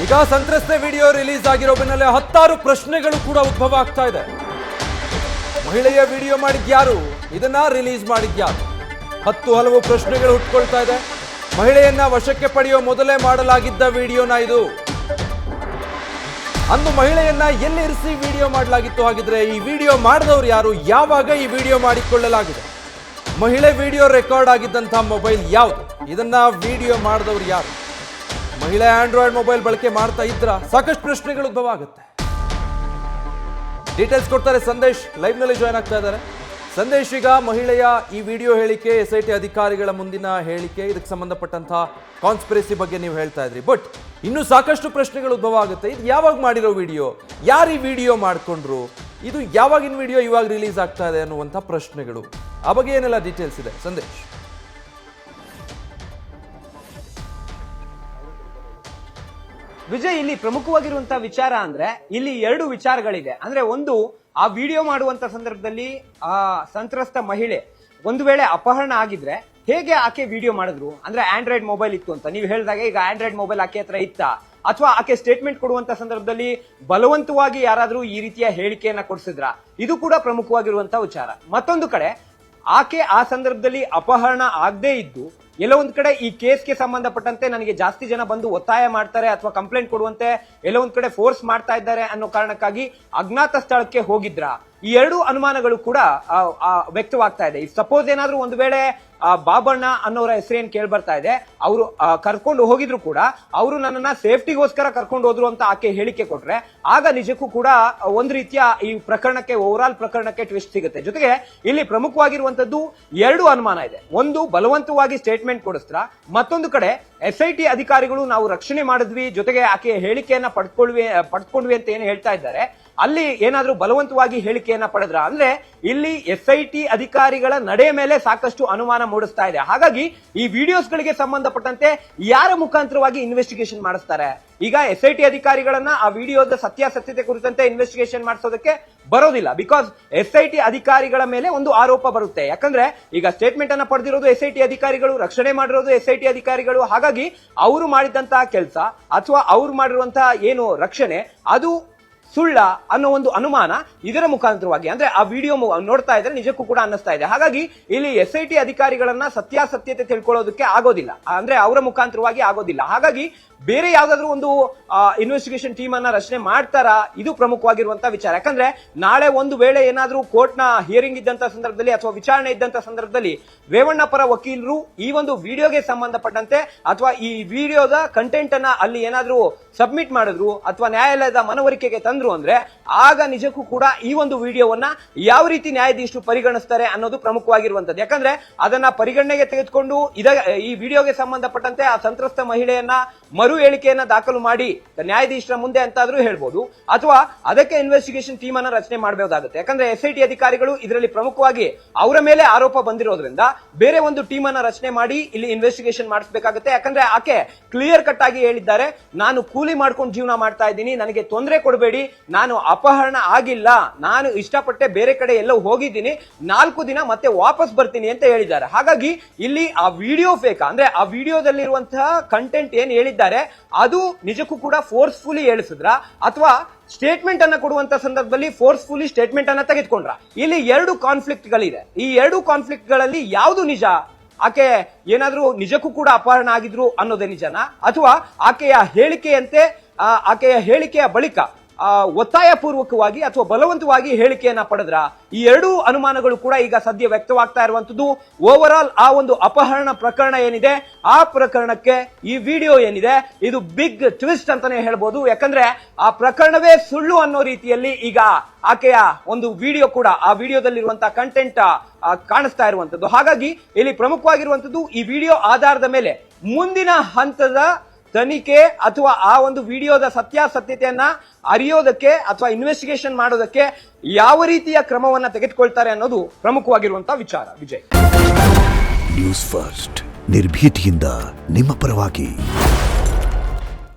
ಈಗ ಸಂತ್ರಸ್ತೆ video release ಆಗಿರೋ ಬೆನ್ನಲ್ಲೇ 10 ಪ್ರಶ್ನೆಗಳು ಕೂಡ ಉದ್ಭವ ಆಗ್ತಾ ಇದೆ. ಮಹಿಳೆಯ ವಿಡಿಯೋ ಮಾಡಿದ್ಯಾರು, ಇದನ್ನ ರಿಲೀಸ್ ಮಾಡಿದ್ಯಾರು, ಹಲವು ಪ್ರಶ್ನೆಗಳು ಹುಟ್ಟುಕೊಳ್ತಾ ಇದೆ. ಮಹಿಳೆಯನ್ನ ವಶಕ್ಕೆ ಪಡೆಯೋ ಮೊದಲೇ ಮಾಡಲಾಗಿದ್ದ ವಿಡಿಯೋನ ಇದು. ಅಂದು ಮಹಿಳೆಯನ್ನ ಎಲ್ಲಿ ಇರಿಸಿ ವಿಡಿಯೋ ಮಾಡಲಾಗಿತ್ತು? ಹಾಗಿದ್ರೆ ಈ ವಿಡಿಯೋ ಮಾಡಿದವರು ಯಾರು, ಯಾವಾಗ ಈ ವಿಡಿಯೋ ಮಾಡಿಕೊಳ್ಳಲಾಗಿದೆ? ಮಹಿಳೆ ವಿಡಿಯೋ ರೆಕಾರ್ಡ್ ಆಗಿದ್ದಂತಹ ಮೊಬೈಲ್ ಯಾವುದು? ಇದನ್ನ ವಿಡಿಯೋ ಮಾಡಿದವರು ಯಾರು? ಮಹಿಳೆ ಆಂಡ್ರಾಯ್ಡ್ ಮೊಬೈಲ್ ಬಳಕೆ ಮಾಡ್ತಾ ಇದ್ರ? ಸಾಕಷ್ಟು ಪ್ರಶ್ನೆಗಳು ಉದ್ಭವ ಆಗುತ್ತೆ. ಡೀಟೇಲ್ಸ್ ಕೊಡ್ತಾರೆ ಸಂದೇಶ್, ಲೈವ್ ನಲ್ಲಿ ಜಾಯ್ನ್ ಆಗ್ತಾ ಇದ್ದಾರೆ. ಸಂದೇಶ್, ಈಗ ಮಹಿಳೆಯ ಈ ವಿಡಿಯೋ ಹೇಳಿಕೆ, SIT ಅಧಿಕಾರಿಗಳ ಮುಂದಿನ ಹೇಳಿಕೆ, ಇದಕ್ಕೆ ಸಂಬಂಧಪಟ್ಟಂತಹ ಕಾನ್ಸ್ಪಿರಸಿ ಬಗ್ಗೆ ನೀವು ಹೇಳ್ತಾ ಇದ್ರಿ. ಬಟ್ ಇನ್ನು ಸಾಕಷ್ಟು ಪ್ರಶ್ನೆಗಳು ಉದ್ಭವ ಆಗುತ್ತೆ. ಇದು ಯಾವಾಗ ಮಾಡಿರೋ ವಿಡಿಯೋ, ಯಾರು ಈ ವಿಡಿಯೋ ಮಾಡ್ಕೊಂಡ್ರು, ಇದು ಯಾವಾಗಿನ ವಿಡಿಯೋ ಇವಾಗ ರಿಲೀಸ್ ಆಗ್ತಾ ಇದೆ ಅನ್ನುವಂಥ ಪ್ರಶ್ನೆಗಳು. ಆ ಬಗ್ಗೆ ಏನೆಲ್ಲ ಡೀಟೇಲ್ಸ್ ಇದೆ ಸಂದೇಶ್? ವಿಜಯ್, ಇಲ್ಲಿ ಪ್ರಮುಖವಾಗಿರುವಂತಹ ವಿಚಾರ ಅಂದ್ರೆ ಇಲ್ಲಿ 2 ವಿಚಾರಗಳಿದೆ. ಅಂದ್ರೆ ಒಂದು, ಆ ವಿಡಿಯೋ ಮಾಡುವಂತ ಸಂದರ್ಭದಲ್ಲಿ ಆ ಸಂತ್ರಸ್ತ ಮಹಿಳೆ ಒಂದು ವೇಳೆ ಅಪಹರಣ ಆಗಿದ್ರೆ ಹೇಗೆ ಆಕೆ ವಿಡಿಯೋ ಮಾಡಿದ್ರು? ಅಂದ್ರೆ ಆಂಡ್ರಾಯ್ಡ್ ಮೊಬೈಲ್ ಇತ್ತು ಅಂತ ನೀವು ಹೇಳಿದಾಗ, ಈಗ ಆಂಡ್ರಾಯ್ಡ್ ಮೊಬೈಲ್ ಆಕೆ ಹತ್ರ ಇತ್ತಾ, ಅಥವಾ ಆಕೆ ಸ್ಟೇಟ್ಮೆಂಟ್ ಕೊಡುವಂತ ಸಂದರ್ಭದಲ್ಲಿ ಬಲವಂತವಾಗಿ ಯಾರಾದ್ರೂ ಈ ರೀತಿಯ ಹೇಳಿಕೆಯನ್ನ ಕೊಡಿಸಿದ್ರ? ಇದು ಕೂಡ ಪ್ರಮುಖವಾಗಿರುವಂತಹ ವಿಚಾರ. ಮತ್ತೊಂದು ಕಡೆ, ಆಕೆ ಆ ಸಂದರ್ಭದಲ್ಲಿ ಅಪಹರಣ ಆಗದೆ ಇದ್ದು ಎಲ್ಲೋ ಒಂದ್ ಕಡೆ ಈ ಕೇಸ್ಗೆ ಸಂಬಂಧಪಟ್ಟಂತೆ ನನಗೆ ಜಾಸ್ತಿ ಜನ ಬಂದು ಒತ್ತಾಯ ಮಾಡ್ತಾರೆ ಅಥವಾ ಕಂಪ್ಲೇಂಟ್ ಕೊಡುವಂತೆ ಎಲ್ಲೋ ಒಂದ್ ಕಡೆ ಫೋರ್ಸ್ ಮಾಡ್ತಾ ಇದ್ದಾರೆ ಅನ್ನೋ ಕಾರಣಕ್ಕಾಗಿ ಅಜ್ಞಾತ ಸ್ಥಳಕ್ಕೆ ಹೋಗಿದ್ರ? ಈ 2 ಅನುಮಾನಗಳು ಕೂಡ ವ್ಯಕ್ತವಾಗ್ತಾ ಇದೆ. ಸಪೋಸ್ ಏನಾದ್ರೂ ಒಂದು ವೇಳೆ ಬಾಬಣ್ಣ ಅನ್ನೋರ ಹೆಸರೇನ್ ಕೇಳಿ ಬರ್ತಾ ಇದೆ, ಅವರು ಕರ್ಕೊಂಡು ಹೋಗಿದ್ರು ಕೂಡ ಅವರು ನನ್ನನ್ನ ಸೇಫ್ಟಿಗೋಸ್ಕರ ಕರ್ಕೊಂಡು ಹೋದ್ರು ಅಂತ ಆಕೆ ಹೇಳಿಕೆ ಕೊಟ್ರೆ ಆಗ ನಿಜಕ್ಕೂ ಕೂಡ ಒಂದ್ ರೀತಿಯ ಈ ಪ್ರಕರಣಕ್ಕೆ, ಓವರ್ ಆಲ್ ಪ್ರಕರಣಕ್ಕೆ ಟ್ವಿಸ್ಟ್ ಸಿಗುತ್ತೆ. ಜೊತೆಗೆ ಇಲ್ಲಿ ಪ್ರಮುಖವಾಗಿರುವಂತದ್ದು 2 ಅನುಮಾನ ಇದೆ. ಒಂದು, ಬಲವಂತವಾಗಿ ಸ್ಟೇಟ್ಮೆಂಟ್ ಕೊಡಿಸ್ತ್ರ. ಮತ್ತೊಂದು ಕಡೆ SIT ಅಧಿಕಾರಿಗಳು ನಾವು ರಕ್ಷಣೆ ಮಾಡಿದ್ವಿ, ಜೊತೆಗೆ ಆಕೆ ಹೇಳಿಕೆಯನ್ನ ಪಡ್ಕೊಂಡ್ವಿ ಅಂತ ಏನು ಹೇಳ್ತಾ ಇದ್ದಾರೆ, ಅಲ್ಲಿ ಏನಾದ್ರೂ ಬಲವಂತವಾಗಿ ಹೇಳಿಕೆಯನ್ನ ಪಡೆದ್ರ? ಅಂದ್ರೆ ಇಲ್ಲಿ SIT ಅಧಿಕಾರಿಗಳ ನಡೆ ಮೇಲೆ ಸಾಕಷ್ಟು ಅನುಮಾನ ಮೂಡಿಸ್ತಾ ಇದೆ. ಹಾಗಾಗಿ ಈ ವಿಡಿಯೋಸ್ ಗಳಿಗೆ ಸಂಬಂಧಪಟ್ಟಂತೆ ಯಾರ ಮುಖಾಂತರವಾಗಿ ಇನ್ವೆಸ್ಟಿಗೇಷನ್ ಮಾಡಿಸ್ತಾರೆ? ಈಗ SIT ಅಧಿಕಾರಿಗಳನ್ನ ಆ ವಿಡಿಯೋದ ಸತ್ಯಾಸತ್ಯತೆ ಕುರಿತಂತೆ ಇನ್ವೆಸ್ಟಿಗೇಷನ್ ಮಾಡಿಸೋದಕ್ಕೆ ಬರೋದಿಲ್ಲ. ಬಿಕಾಸ್ SIT ಅಧಿಕಾರಿಗಳ ಮೇಲೆ ಒಂದು ಆರೋಪ ಬರುತ್ತೆ. ಯಾಕಂದ್ರೆ ಈಗ ಸ್ಟೇಟ್ಮೆಂಟ್ ಅನ್ನ ಪಡೆದಿರೋದು SIT ಅಧಿಕಾರಿಗಳು, ರಕ್ಷಣೆ ಮಾಡಿರೋದು SIT ಅಧಿಕಾರಿಗಳು. ಹಾಗಾಗಿ ಅವರು ಮಾಡಿದಂತಹ ಕೆಲಸ ಅಥವಾ ಅವರು ಮಾಡಿರುವಂತಹ ಏನು ರಕ್ಷಣೆ ಅದು ಸುಳ್ಳ ಅನ್ನೋ ಒಂದು ಅನುಮಾನ ಇದರ ಮುಖಾಂತರವಾಗಿ, ಅಂದ್ರೆ ಆ ವಿಡಿಯೋ ನೋಡ್ತಾ ಇದ್ರೆ ನಿಜಕ್ಕೂ ಕೂಡ ಅನ್ನಿಸ್ತಾ ಇದೆ. ಹಾಗಾಗಿ ಇಲ್ಲಿ SIT ಅಧಿಕಾರಿಗಳನ್ನ ಸತ್ಯಾಸತ್ಯತೆ ತಿಳ್ಕೊಳ್ಳೋದಕ್ಕೆ ಆಗೋದಿಲ್ಲ, ಅಂದ್ರೆ ಅವರ ಮುಖಾಂತರವಾಗಿ ಆಗೋದಿಲ್ಲ. ಹಾಗಾಗಿ ಬೇರೆ ಯಾವ್ದಾದ್ರು ಒಂದು ಇನ್ವೆಸ್ಟಿಗೇಷನ್ ಟೀಮ್ ಅನ್ನ ರಚನೆ ಮಾಡ್ತಾರಾ? ಇದು ಪ್ರಮುಖವಾಗಿರುವಂತಹ ವಿಚಾರ. ಯಾಕಂದ್ರೆ ನಾಳೆ ಒಂದು ವೇಳೆ ಏನಾದ್ರೂ ಕೋರ್ಟ್ ನ ಹಿಯರಿಂಗ್ ಇದ್ದಂತ ಸಂದರ್ಭದಲ್ಲಿ ಅಥವಾ ವಿಚಾರಣೆ ಇದ್ದಂತ ಸಂದರ್ಭದಲ್ಲಿ ರೇವಣ್ಣ ಪರ ವಕೀಲರು ಈ ಒಂದು ವಿಡಿಯೋಗೆ ಸಂಬಂಧಪಟ್ಟಂತೆ ಅಥವಾ ಈ ವಿಡಿಯೋದ ಕಂಟೆಂಟ್ ಅನ್ನ ಅಲ್ಲಿ ಏನಾದ್ರೂ ಸಬ್ಮಿಟ್ ಮಾಡಿದ್ರು ಅಥವಾ ನ್ಯಾಯಾಲಯದ ಮನವರಿಕೆಗೆ ತಂದ್ರು ಅಂದ್ರೆ ಆಗ ನಿಜಕ್ಕೂ ಕೂಡ ಈ ಒಂದು ವಿಡಿಯೋವನ್ನ ಯಾವ ರೀತಿ ನ್ಯಾಯಾಧೀಶರು ಪರಿಗಣಿಸ್ತಾರೆ ಅನ್ನೋದು ಪ್ರಮುಖವಾಗಿರುವಂತದ್ದು. ಯಾಕಂದ್ರೆ ಅದನ್ನ ಪರಿಗಣನೆಗೆ ತೆಗೆದುಕೊಂಡು ಈ ವಿಡಿಯೋಗೆ ಸಂಬಂಧಪಟ್ಟಂತೆ ಆ ಸಂತ್ರಸ್ತ ಮಹಿಳೆಯನ್ನ ಮರು ಹೇಳಿಕೆಯನ್ನ ದಾಖಲು ಮಾಡಿ ನ್ಯಾಯಾಧೀಶರ ಮುಂದೆ ಅಂತಾದ್ರೂ ಹೇಳ್ಬೋದು, ಅಥವಾ ಅದಕ್ಕೆ ಇನ್ವೆಸ್ಟಿಗೇಷನ್ ಟೀಮ್ ಅನ್ನ ರಚನೆ ಮಾಡಬೇಕಾಗುತ್ತೆ. ಯಾಕಂದ್ರೆ SIT ಅಧಿಕಾರಿಗಳು ಇದರಲ್ಲಿ ಪ್ರಮುಖವಾಗಿ ಅವರ ಮೇಲೆ ಆರೋಪ ಬಂದಿರೋದ್ರಿಂದ ಬೇರೆ ಒಂದು ಟೀಮ್ ಅನ್ನ ರಚನೆ ಮಾಡಿ ಇಲ್ಲಿ ಇನ್ವೆಸ್ಟಿಗೇಷನ್ ಮಾಡಿಸಬೇಕಾಗುತ್ತೆ. ಯಾಕಂದ್ರೆ ಆಕೆ ಕ್ಲಿಯರ್ ಕಟ್ ಆಗಿ ಹೇಳಿದ್ದಾರೆ, ನಾನು ಕೂಲಿ ಮಾಡ್ಕೊಂಡು ಜೀವನ ಮಾಡ್ತಾ ಇದ್ದೀನಿ, ನನಗೆ ತೊಂದರೆ ಕೊಡಬೇಡಿ, ನಾನು ಅಪಹರಣ ಆಗಿಲ್ಲ, ನಾನು ಇಷ್ಟಪಟ್ಟೆ ಬೇರೆ ಕಡೆ ಎಲ್ಲೋ ಹೋಗಿದ್ದೀನಿ, 4 ದಿನ ಮತ್ತೆ ವಾಪಸ್ ಬರ್ತೀನಿ ಅಂತ ಹೇಳಿದ್ದಾರೆ. ಹಾಗಾಗಿ ಇಲ್ಲಿ ಆ ವಿಡಿಯೋ ಫೇಕ್, ಅಂದ್ರೆ ಆ ವಿಡಿಯೋದಲ್ಲಿರುವಂತಹ ಕಂಟೆಂಟ್ ಏನ್ ಹೇಳಿದ್ದಾರೆ ಅದು ನಿಜಕ್ಕೂ ಕೂಡ ಫೋರ್ಸ್ಫುಲಿ ಹೇಳಿಸಿದ್ರ ಅಥವಾ ಸ್ಟೇಟ್ಮೆಂಟ್ ಅನ್ನ ಕೊಡುವಂತ ಸಂದರ್ಭದಲ್ಲಿ ಫೋರ್ಸ್ಫುಲಿ ಸ್ಟೇಟ್ಮೆಂಟ್ ಅನ್ನ ತೆಗೆದುಕೊಂಡ್ರ? ಇಲ್ಲಿ 2 ಕಾನ್ಫ್ಲಿಕ್ಟ್ ಗಳಿದೆ. ಈ 2 ಕಾನ್ಫ್ಲಿಕ್ಟ್ ಗಳಲ್ಲಿ ಯಾವುದು ನಿಜ? ಆಕೆ ಏನಾದ್ರೂ ನಿಜಕ್ಕೂ ಕೂಡ ಅಪಹರಣ ಆಗಿದ್ರು ಅನ್ನೋದೇ ನಿಜನಾ, ಅಥವಾ ಆಕೆಯ ಹೇಳಿಕೆಯಂತೆ ಆಕೆಯ ಹೇಳಿಕೆಯ ಬಳಿಕ ಒತ್ತಾಯ ಪೂರ್ವಕವಾಗಿ ಅಥವಾ ಬಲವಂತವಾಗಿ ಹೇಳಿಕೆಯನ್ನ ಪಡೆದ್ರ? ಈ 2 ಅನುಮಾನಗಳು ಕೂಡ ಈಗ ಸದ್ಯ ವ್ಯಕ್ತವಾಗ್ತಾ ಇರುವಂತದ್ದು. ಓವರ್ ಆಲ್ ಆ ಒಂದು ಅಪಹರಣ ಪ್ರಕರಣ ಏನಿದೆ, ಆ ಪ್ರಕರಣಕ್ಕೆ ಈ ವಿಡಿಯೋ ಏನಿದೆ ಇದು ಬಿಗ್ ಟ್ವಿಸ್ಟ್ ಅಂತಾನೆ ಹೇಳ್ಬೋದು. ಯಾಕಂದ್ರೆ ಆ ಪ್ರಕರಣವೇ ಸುಳ್ಳು ಅನ್ನೋ ರೀತಿಯಲ್ಲಿ ಈಗ ಆಕೆಯ ಒಂದು ವಿಡಿಯೋ ಕೂಡ, ಆ ವಿಡಿಯೋದಲ್ಲಿರುವಂತಹ ಕಂಟೆಂಟ್ ಕಾಣಿಸ್ತಾ ಇರುವಂತದ್ದು. ಹಾಗಾಗಿ ಇಲ್ಲಿ ಪ್ರಮುಖವಾಗಿರುವಂತದ್ದು ಈ ವಿಡಿಯೋ ಆಧಾರದ ಮೇಲೆ ಮುಂದಿನ ಹಂತದ ತನಿಖೆ ಅಥವಾ ಆ ಒಂದು ವಿಡಿಯೋದ ಸತ್ಯಾಸತ್ಯತೆಯನ್ನ ಅರಿಯೋದಕ್ಕೆ ಅಥವಾ ಇನ್ವೆಸ್ಟಿಗೇಷನ್ ಮಾಡೋದಕ್ಕೆ ಯಾವ ರೀತಿಯ ಕ್ರಮವನ್ನ ತೆಗೆದುಕೊಳ್ತಾರೆ ಅನ್ನೋದು ಪ್ರಮುಖವಾಗಿರುವಂತಹ ವಿಚಾರ. ವಿಜಯ್, ನ್ಯೂಸ್ ಫಸ್ಟ್ ನಿರ್ಭೀತಿಯಿಂದ ನಿಮ್ಮ ಪರವಾಗಿ.